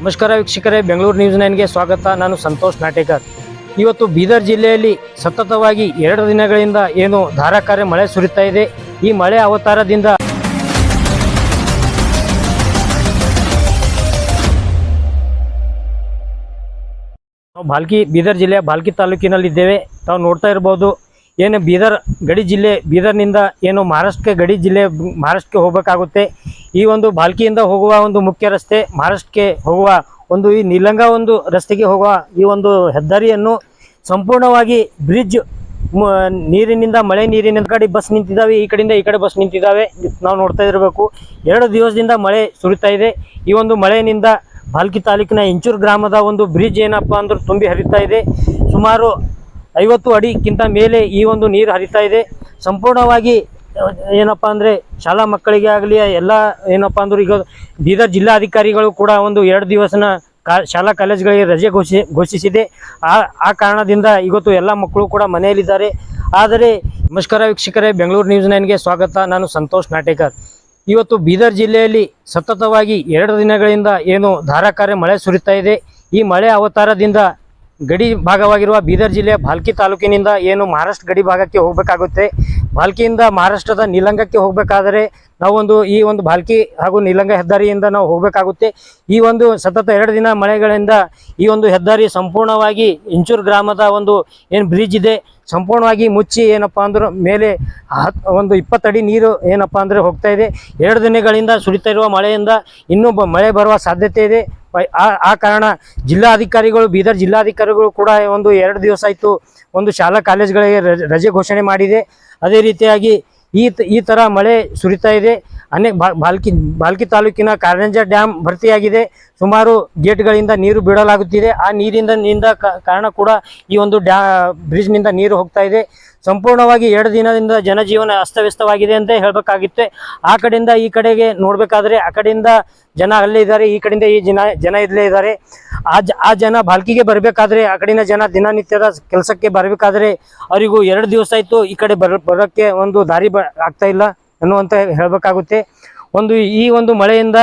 ನಮಸ್ಕಾರ ವೀಕ್ಷಕರೇ, ಬೆಂಗಳೂರು ನ್ಯೂಸ್ 9ಗೆ ಸ್ವಾಗತ. ನಾನು ಸಂತೋಷ್ ನಾಟೇಕರ್. ಇವತ್ತು ಬೀದರ್ ಜಿಲ್ಲೆಯಲ್ಲಿ ಸತತವಾಗಿ 2 ದಿನಗಳಿಂದ ಏನು ಧಾರಾಕಾರ ಮಳೆ ಸುರಿತಾ ಇದೆ. ಈ ಮಳೆ ಅವತಾರದಿಂದ ನಾವು ಬೀದರ್ ಜಿಲ್ಲೆಯ ಭಾಲ್ಕಿ ತಾಲೂಕಿನಲ್ಲಿದ್ದೇವೆ. ತಾವು ನೋಡ್ತಾ ಇರ್ಬೋದು, ಏನು ಬೀದರ್ ಗಡಿ ಜಿಲ್ಲೆ, ಬೀದರ್ನಿಂದ ಏನು ಮಹಾರಾಷ್ಟ್ರಕ್ಕೆ ಹೋಗಬೇಕಾಗುತ್ತೆ. ಈ ಒಂದು ಭಾಲ್ಕಿಯಿಂದ ಹೋಗುವ ಒಂದು ಮುಖ್ಯ ರಸ್ತೆ, ಮಹಾರಾಷ್ಟ್ರಕ್ಕೆ ಹೋಗುವ ಒಂದು ಈ ನಿಲಂಗ ಒಂದು ರಸ್ತೆಗೆ ಹೋಗುವ ಈ ಒಂದು ಹೆದ್ದಾರಿಯನ್ನು ಸಂಪೂರ್ಣವಾಗಿ ಬ್ರಿಡ್ಜ್ ನೀರಿನಿಂದ, ಮಳೆ ನೀರಿನಿಂದ ಕಡೆ ಬಸ್ ನಿಂತಿದ್ದಾವೆ, ಈ ಕಡೆಯಿಂದ ಈ ಕಡೆ ಬಸ್ ನಿಂತಿದ್ದಾವೆ. ನಾವು ನೋಡ್ತಾ ಇರಬೇಕು, 2 ದಿವಸದಿಂದ ಮಳೆ ಸುರಿತಾ ಇದೆ. ಈ ಒಂದು ಮಳೆಯಿಂದ ಭಾಲ್ಕಿ ತಾಲೂಕಿನ ಇಂಚೂರು ಗ್ರಾಮದ ಒಂದು ಬ್ರಿಡ್ಜ್ ಏನಪ್ಪ ಅಂದ್ರೆ ತುಂಬಿ ಹರಿತಾ ಇದೆ. ಸುಮಾರು 50 ಅಡಿಗಿಂತ ಮೇಲೆ ಈ ಒಂದು ನೀರು ಹರಿತಾ ಇದೆ. ಸಂಪೂರ್ಣವಾಗಿ ಏನಪ್ಪ ಅಂದರೆ ಶಾಲಾ ಮಕ್ಕಳಿಗೆ ಆಗಲಿ ಎಲ್ಲ ಏನಪ್ಪ ಅಂದ್ರೆ ಈಗ ಬೀದರ್ ಜಿಲ್ಲಾಧಿಕಾರಿಗಳು ಕೂಡ ಒಂದು 2 ದಿವಸನ ಶಾಲಾ ಕಾಲೇಜುಗಳಿಗೆ ರಜೆ ಘೋಷಿಸಿದೆ. ಆ ಕಾರಣದಿಂದ ಇವತ್ತು ಎಲ್ಲ ಮಕ್ಕಳು ಕೂಡ ಮನೆಯಲ್ಲಿದ್ದಾರೆ. ಆದರೆ ನಮಸ್ಕಾರ ವೀಕ್ಷಕರೇ, ಬೆಂಗಳೂರು ನ್ಯೂಸ್ 9ಗೆ ಸ್ವಾಗತ. ನಾನು ಸಂತೋಷ್ ನಾಟೇಕರ್. ಇವತ್ತು ಬೀದರ್ ಜಿಲ್ಲೆಯಲ್ಲಿ ಸತತವಾಗಿ 2 ದಿನಗಳಿಂದ ಏನು ಧಾರಾಕಾರ ಮಳೆ ಸುರಿತಾ ಇದೆ. ಈ ಮಳೆ ಅವತಾರದಿಂದ ಗಡಿ ಭಾಗವಾಗಿರುವ ಬೀದರ್ ಜಿಲ್ಲೆಯ ಭಾಲ್ಕಿ ತಾಲೂಕಿನಿಂದ ಏನು ಮಹಾರಾಷ್ಟ್ರ ಗಡಿ ಭಾಗಕ್ಕೆ ಹೋಗಬೇಕಾಗುತ್ತೆ. ಭಾಲ್ಕಿಯಿಂದ ಮಹಾರಾಷ್ಟ್ರದ ನಿಲಂಗಕ್ಕೆ ಹೋಗಬೇಕಾದರೆ ಈ ಒಂದು ಭಾಲ್ಕಿ ಹಾಗೂ ನಿಲಂಗ ಹೆದ್ದಾರಿಯಿಂದ ನಾವು ಹೋಗಬೇಕಾಗುತ್ತೆ. ಈ ಒಂದು ಸತತ 2 ದಿನ ಮಳೆಗಳಿಂದ ಈ ಒಂದು ಹೆದ್ದಾರಿ ಸಂಪೂರ್ಣವಾಗಿ ಇಂಚೂರು ಗ್ರಾಮದ ಒಂದು ಏನು ಬ್ರಿಡ್ಜ್ ಇದೆ ಸಂಪೂರ್ಣವಾಗಿ ಮುಚ್ಚಿ ಏನಪ್ಪ ಅಂದ್ರೆ ಮೇಲೆ ಒಂದು 20 ಅಡಿ ನೀರು ಏನಪ್ಪ ಅಂದರೆ ಹೋಗ್ತಾ ಇದೆ. 2 ದಿನಗಳಿಂದ ಸುರಿತಾ ಇರುವ ಮಳೆಯಿಂದ ಇನ್ನೂ ಮಳೆ ಬರುವ ಸಾಧ್ಯತೆ ಇದೆ. ಆ ಕಾರಣ ಬೀದರ್ ಜಿಲ್ಲಾಧಿಕಾರಿಗಳು ಕೂಡ ಒಂದು 2 ದಿವಸ ಆಯಿತು ಒಂದು ಶಾಲಾ ಕಾಲೇಜುಗಳಿಗೆ ರಜೆ ಘೋಷಣೆ ಮಾಡಿದೆ. ಅದೇ ರೀತಿಯಾಗಿ ಈ ಥರ ಮಳೆ ಸುರಿತಾ ಇದೆ. ಭಾಲ್ಕಿ ತಾಲೂಕಿನ ಕಾರಂಜ ಡ್ಯಾಮ್ ಭರ್ತಿಯಾಗಿದೆ. ಸುಮಾರು ಗೇಟ್ಗಳಿಂದ ನೀರು ಬಿಡಲಾಗುತ್ತಿದೆ. ಆ ನೀರಿನಿಂದ ಕಾರಣ ಕೂಡ ಈ ಒಂದು ಬ್ರಿಡ್ಜ್ನಿಂದ ನೀರು ಹೋಗ್ತಾ ಇದೆ. ಸಂಪೂರ್ಣವಾಗಿ 2 ದಿನದಿಂದ ಜನಜೀವನ ಅಸ್ತವ್ಯಸ್ತವಾಗಿದೆ ಅಂತ ಹೇಳಬೇಕಾಗಿತ್ತೆ. ಆ ಕಡೆಯಿಂದ ಈ ಕಡೆಗೆ ನೋಡಬೇಕಾದ್ರೆ ಆ ಕಡೆಯಿಂದ ಜನ ಅಲ್ಲೇ ಇದ್ದಾರೆ, ಈ ಕಡೆಯಿಂದ ಈ ಜನ ಇಲ್ಲೇ ಇದ್ದಾರೆ. ಆ ಜನ ಭಾಲ್ಕಿಗೆ ಬರಬೇಕಾದ್ರೆ, ಆ ಕಡೆಯಿಂದ ಜನ ದಿನನಿತ್ಯದ ಕೆಲಸಕ್ಕೆ ಬರಬೇಕಾದ್ರೆ ಅವರಿಗೂ 2 ದಿವಸ ಆಯಿತು ಈ ಕಡೆ ಬರೋಕ್ಕೆ ಒಂದು ದಾರಿ ಆಗ್ತಾ ಇಲ್ಲ ಅನ್ನುವಂತ ಹೇಳಬೇಕಾಗುತ್ತೆ. ಈ ಒಂದು ಮಳೆಯಿಂದ